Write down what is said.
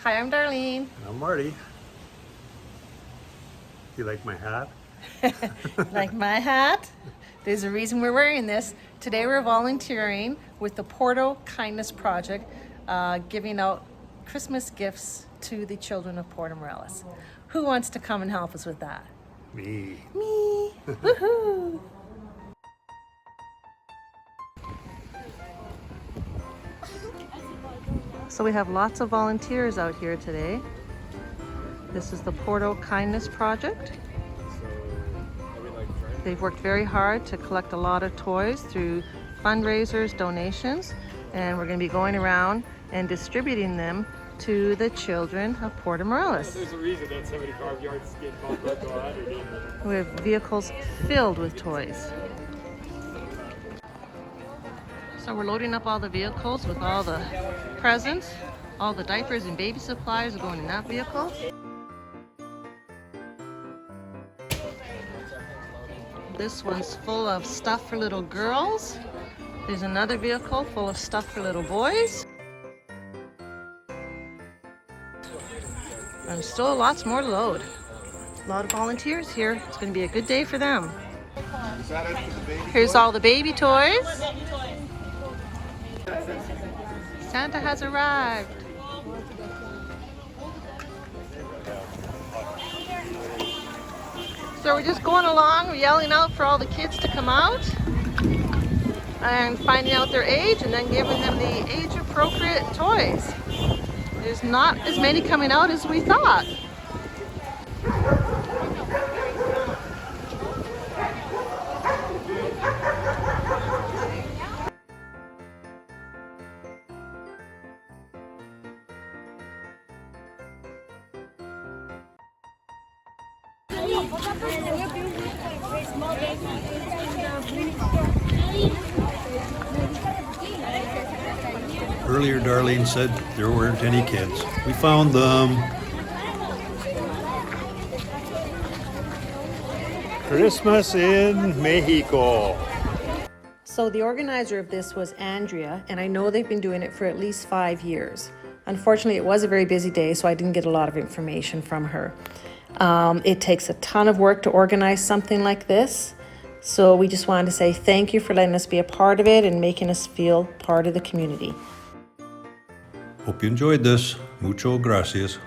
Hi, I'm Darlene. I'm Marty. You like my hat? Like my hat? There's a reason we're wearing this. Today we're volunteering with the Puerto Kindness Project, giving out Christmas gifts to the children of Puerto Morelos. Who wants to come and help us with that? Me. Me! Woohoo! So we have lots of volunteers out here today. This is the Puerto Kindness Project. They've worked very hard to collect a lot of toys through fundraisers, donations, and we're going to be going around and distributing them to the children of Puerto Morelos. There's a reason that so many farm yards get called Local 100. We have vehicles filled with toys. So we're loading up all the vehicles with all the presents. All the diapers and baby supplies are going in that vehicle. This one's full of stuff for little girls. There's another vehicle full of stuff for little boys. And still lots more to load. A lot of volunteers here. It's going to be a good day for them. Here's all the baby toys. Santa has arrived. So we're just going along, we're yelling out for all the kids to come out and finding out their age and then giving them the age-appropriate toys. There's not as many coming out as we thought. Earlier, Darlene said there weren't any kids. We found them. Christmas in Mexico. So the organizer of this was Andrea, and I know they've been doing it for at least 5 years. Unfortunately, it was a very busy day, so I didn't get a lot of information from her. It takes a ton of work to organize something like this. So we just wanted to say thank you for letting us be a part of it and making us feel part of the community. Hope you enjoyed this. Mucho gracias.